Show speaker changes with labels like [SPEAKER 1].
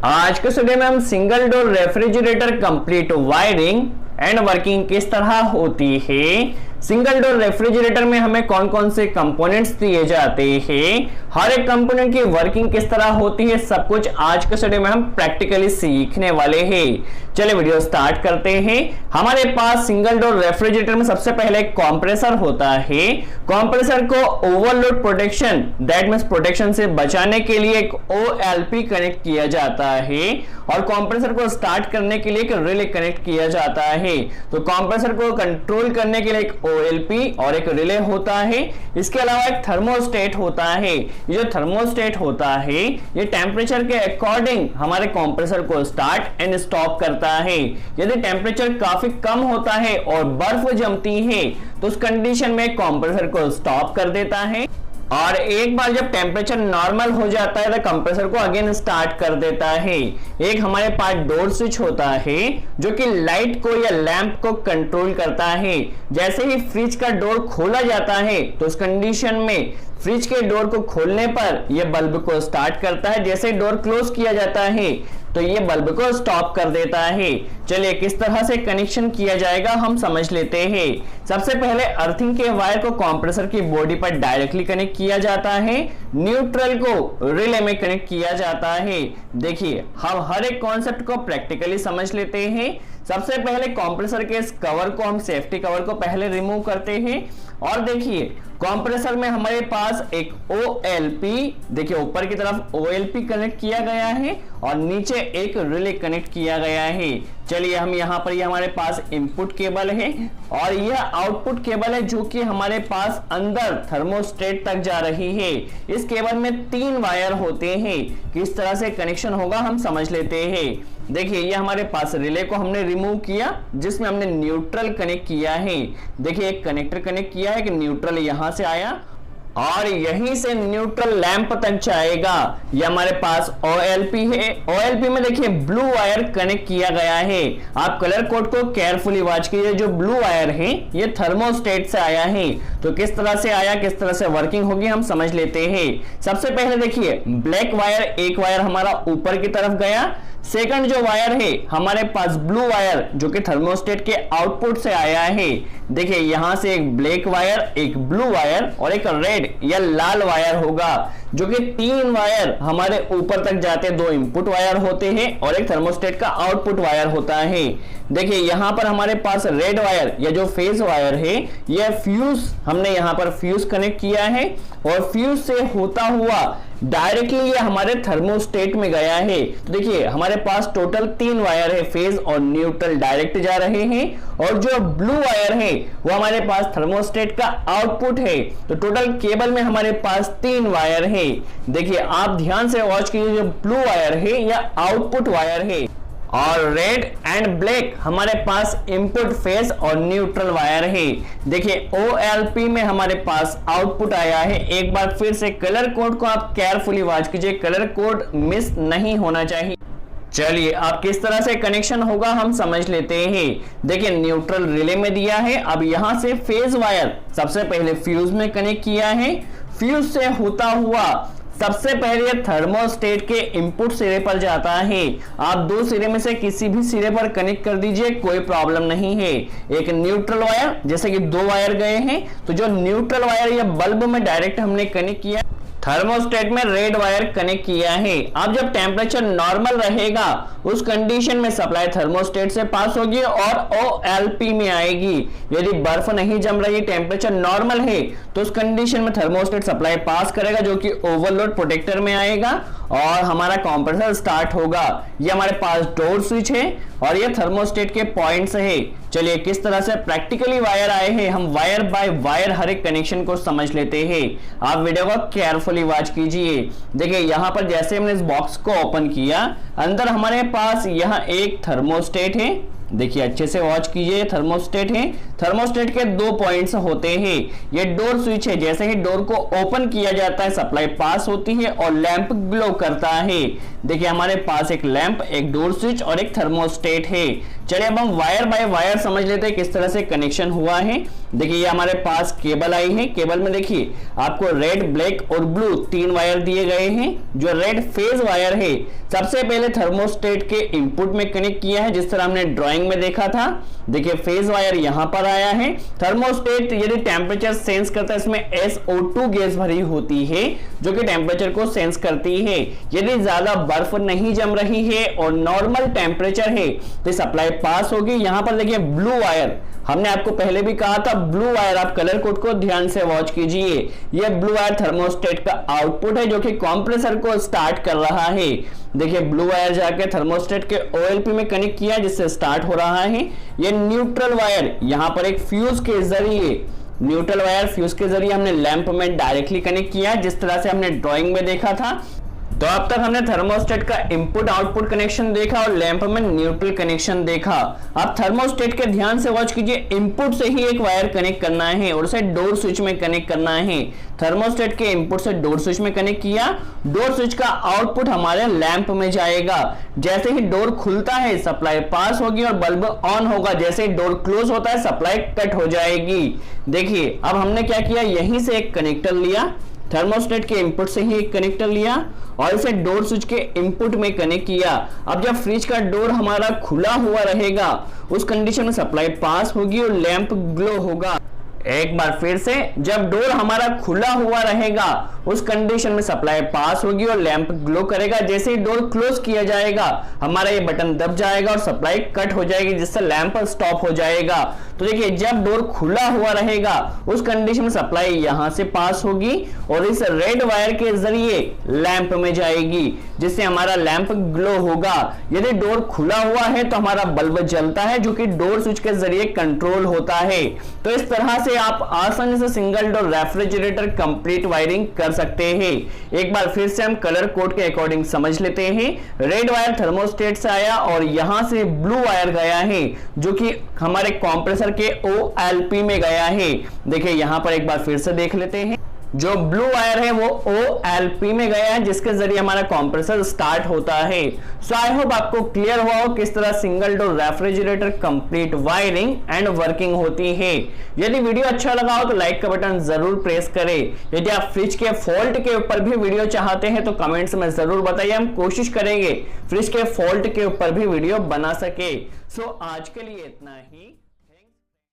[SPEAKER 1] आज के वीडियो में हम single door refrigerator complete wiring and working किस तरह होती है, सिंगल डोर रेफ्रिजरेटर में हमें कौन कौन से कंपोनेंट्स दिए जाते हैं, हर एक कंपोनेंट की वर्किंग किस तरह होती है, सब कुछ आज के वीडियो में हम प्रैक्टिकली सीखने वाले हैं। चलिए वीडियो स्टार्ट करते हैं। हमारे पास सिंगल डोर रेफ्रिजरेटर में सबसे पहले कंप्रेसर होता है। कंप्रेसर को overload protection that means protection से बचाने के लिए एक OLP कनेक्ट किया जाता है और कंप्रेसर को स्टार्ट करने के लिए एक रिले कनेक्ट किया जाता है। तो कंप्रेसर को कंट्रोल करने के लिए एक OLP और एक रिले होता है। इसके अलावा एक थर्मोस्टेट होता है। ये जो थर्मोस्टेट होता है ये टेम्परेचर के अकॉर्डिंग हमारे कंप्रेसर को स्टार्ट एंड स्टॉप करता है। यदि टेम्परेचर काफी कम होता है और बर्फ जमती है तो उस कंडीशन में कंप्रेसर को स्टॉप कर देता है और एक बार जब टेम्परेचर नॉर्मल हो जाता है तो कंप्रेसर को अगेन स्टार्ट कर देता है। एक हमारे पास डोर स्विच होता है जो कि लाइट को या लैंप को कंट्रोल करता है। जैसे ही फ्रिज का डोर खोला जाता है तो उस कंडीशन में फ्रिज के डोर को खोलने पर यह बल्ब को स्टार्ट करता है। जैसे डोर क्लोज किया जाता है तो ये बल्ब को स्टॉप कर देता है। चलिए किस तरह से कनेक्शन किया जाएगा हम समझ लेते हैं। सबसे पहले अर्थिंग के वायर को कंप्रेसर की बॉडी पर डायरेक्टली कनेक्ट किया जाता है। न्यूट्रल को रिले में कनेक्ट किया जाता है। देखिए हम हर एक कॉन्सेप्ट को प्रैक्टिकली समझ लेते हैं। सबसे पहले कंप्रेसर के इस कवर को हम सेफ्टी कवर को पहले रिमूव करते हैं और देखिए कंप्रेसर में हमारे पास एक OLP, देखिए ऊपर की तरफ OLP कनेक्ट किया गया है और नीचे एक रिले कनेक्ट किया गया है। चलिए हम यहाँ पर ये हमारे पास इनपुट केबल है और यह आउटपुट केबल है जो कि हमारे पास अंदर थर्मोस्टेट तक जा रही है। इस केबल में 3 वायर होते हैं। किस तरह से कनेक्शन होगा हम समझ लेते हैं। देखिए ये हमारे पास रिले को हमने रिमूव किया जिसमें हमने न्यूट्रल कनेक्ट किया है। देखिए एक कनेक्टर कनेक्ट किया है कि न्यूट्रल यहां से आया और यहीं से न्यूट्रल लैंप तक जाएगा। ये हमारे पास OLP है। OLP में देखिए ब्लू वायर कनेक्ट किया गया है। आप कलर कोड को केयरफुली वॉच कीजिए। जो ब्लू वायर है ये थर्मोस्टेट से आया है। तो किस तरह से आया, किस तरह से वर्किंग होगी हम समझ लेते हैं। सबसे पहले देखिए ब्लैक वायर, एक वायर हमारा ऊपर की तरफ गया। सेकंड जो वायर है हमारे पास ब्लू वायर जो कि थर्मोस्टेट के आउटपुट से आया है। देखिए यहां से एक ब्लैक वायर, एक ब्लू वायर और एक रेड या लाल वायर होगा जो कि 3 वायर हमारे ऊपर तक जाते, 2 इनपुट वायर होते हैं और एक थर्मोस्टेट का आउटपुट वायर होता है। देखिए यहां पर हमारे पास रेड वायर या जो फेज वायर है यह फ्यूज, हमने यहां पर फ्यूज कनेक्ट किया है और फ्यूज से होता हुआ डायरेक्टली ये हमारे थर्मोस्टेट में गया है। तो देखिए हमारे पास टोटल 3 वायर है, फेज और न्यूट्रल डायरेक्ट जा रहे हैं और जो ब्लू वायर है वो हमारे पास थर्मोस्टेट का आउटपुट है। तो टोटल केबल में हमारे पास 3 वायर है। देखिए आप ध्यान से वॉच कीजिए, जो ब्लू वायर है या आउटपुट वायर है और रेड एंड ब्लैक हमारे पास इनपुट फेज और न्यूट्रल वायर है। देखिए OLP में हमारे पास आउटपुट आया है। एक बार फिर से कलर कोड को आप केयरफुली वॉच कीजिए, कलर कोड मिस नहीं होना चाहिए। चलिए अब किस तरह से कनेक्शन होगा हम समझ लेते हैं। देखिए न्यूट्रल रिले में दिया है। अब यहां से फेज वायर सबसे पहले फ्यूज में कनेक्ट किया है। फ्यूज से होता हुआ सबसे पहले थर्मोस्टेट के इनपुट सिरे पर जाता है। आप 2 सिरे में से किसी भी सिरे पर कनेक्ट कर दीजिए, कोई प्रॉब्लम नहीं है। एक न्यूट्रल वायर, जैसे कि 2 वायर गए हैं तो जो न्यूट्रल वायर या बल्ब में डायरेक्ट हमने कनेक्ट किया, थर्मोस्टेट में रेड वायर कनेक्ट किया है। अब जब टेम्परेचर नॉर्मल रहेगा उस कंडीशन में सप्लाई थर्मोस्टेट से पास होगी और OLP में आएगी। यदि बर्फ नहीं जम रही, टेम्परेचर नॉर्मल है तो उस कंडीशन में थर्मोस्टेट सप्लाई पास करेगा जो कि ओवरलोड प्रोटेक्टर में आएगा और हमारा कंप्रेसर स्टार्ट होगा। ये हमारे पास डोर स्विच है और ये थर्मोस्टेट के पॉइंट्स है। चलिए किस तरह से प्रैक्टिकली वायर आए हैं हम वायर बाय वायर हर एक कनेक्शन को समझ लेते हैं। आप वीडियो को केयरफुली वॉच कीजिए। देखिए यहाँ पर जैसे हमने इस बॉक्स को ओपन किया, अंदर हमारे पास यहाँ एक थर्मोस्टेट है। देखिए अच्छे से वॉच कीजिए, थर्मोस्टेट है। थर्मोस्टेट के 2 पॉइंट्स होते हैं। ये डोर स्विच है, जैसे ही डोर को ओपन किया जाता है सप्लाई पास होती है और लैंप ग्लो करता है। देखिए हमारे पास एक लैंप, एक डोर स्विच और एक थर्मोस्टेट है। चलिए अब हम वायर बाय वायर समझ लेते हैं किस तरह से कनेक्शन हुआ है। देखिए ये हमारे पास केबल आई है। केबल में देखिए आपको रेड, ब्लैक और ब्लू 3 वायर दिए गए हैं। जो रेड फेज वायर है सबसे पहले थर्मोस्टेट के इनपुट में कनेक्ट किया है, जिस तरह हमने ड्राइंग में देखा था। देखिए फेज वायर यहां पर आया है। थर्मोस्टेट यदि टेम्परेचर सेंस करता है, इसमें SO2 गैस भरी होती है जो कि टेम्परेचर को सेंस करती है। यदि ज्यादा बर्फ नहीं जम रही है और नॉर्मल टेम्परेचर है तो सप्लाई पास होगी। यहां पर देखिए ब्लू वायर, हमने आपको पहले भी कहा था ब्लू वायर, आप कलर कोड को ध्यान से वॉच कीजिए। यह ब्लू वायर थर्मोस्टेट का आउटपुट है जो कि कंप्रेसर को स्टार्ट कर रहा है। देखिए ब्लू वायर जाके थर्मोस्टेट के OLP में कनेक्ट किया जिससे स्टार्ट हो रहा है। यह न्यूट्रल वायर यहां पर एक फ्यूज के जरिए, न्यूट्रल वायर फ्यूज के जरिए हमने लैंप में डायरेक्टली कनेक्ट किया जिस तरह से हमने ड्राइंग में देखा था। तो अब तक हमने थर्मोस्टेट का इनपुट आउटपुट कनेक्शन देखा और लैंप में न्यूट्रल कनेक्शन देखा। अब थर्मोस्टेट के ध्यान से वॉच कीजिए, इनपुट से ही एक वायर कनेक्ट करना है और उसे डोर स्विच में कनेक्ट करना है। थर्मोस्टेट के इनपुट से डोर स्विच में कनेक्ट किया, डोर स्विच का आउटपुट हमारे लैंप में जाएगा। जैसे ही डोर खुलता है सप्लाई पास होगी और बल्ब ऑन होगा। जैसे ही डोर क्लोज होता है सप्लाई कट हो जाएगी। देखिए अब हमने क्या किया, यहीं से एक कनेक्टर लिया, थर्मोस्टेट के इनपुट से ही एक कनेक्टर लिया और इसे डोर स्विच के इनपुट में कनेक्ट किया। अब जब फ्रिज का डोर हमारा खुला हुआ रहेगा उस कंडीशन में सप्लाई पास होगी और लैंप ग्लो होगा। एक बार फिर से, जब डोर हमारा खुला हुआ रहेगा उस कंडीशन में सप्लाई पास होगी और लैंप ग्लो करेगा। जैसे ही डोर क्लोज किया जाएगा हमारा ये बटन दब जाएगा और सप्लाई कट हो जाएगी जिससे लैंप स्टॉप हो जाएगा। तो देखिए जब डोर खुला हुआ रहेगा उस कंडीशन में सप्लाई यहां से पास होगी और इस रेड वायर के जरिए लैंप में जाएगी जिससे हमारा लैंप ग्लो होगा। यदि डोर खुला हुआ है तो हमारा बल्ब जलता है जो कि डोर स्विच के जरिए कंट्रोल होता है। तो इस तरह से आप आसानी से single door refrigerator complete wiring कर सकते हैं। एक बार फिर से हम कलर कोड के अकॉर्डिंग समझ लेते हैं। रेड वायर थर्मोस्टेट से आया और यहां से ब्लू वायर गया है जो कि हमारे कंप्रेसर के OLP में गया है। देखिए यहां पर एक बार फिर से देख लेते हैं, जो ब्लू वायर है वो OLP में गया है जिसके जरिए हमारा कंप्रेसर स्टार्ट होता है। सो आई होप आपको क्लियर हुआ हो किस तरह single door refrigerator complete wiring and working होती है। यदि वीडियो अच्छा लगा हो तो लाइक का बटन जरूर प्रेस करें। यदि आप फ्रिज के फॉल्ट के ऊपर भी वीडियो चाहते हैं तो कमेंट्स में जरूर बताइए, हम कोशिश करेंगे फ्रिज के फॉल्ट के ऊपर भी वीडियो बना सके। सो आज के लिए इतना ही।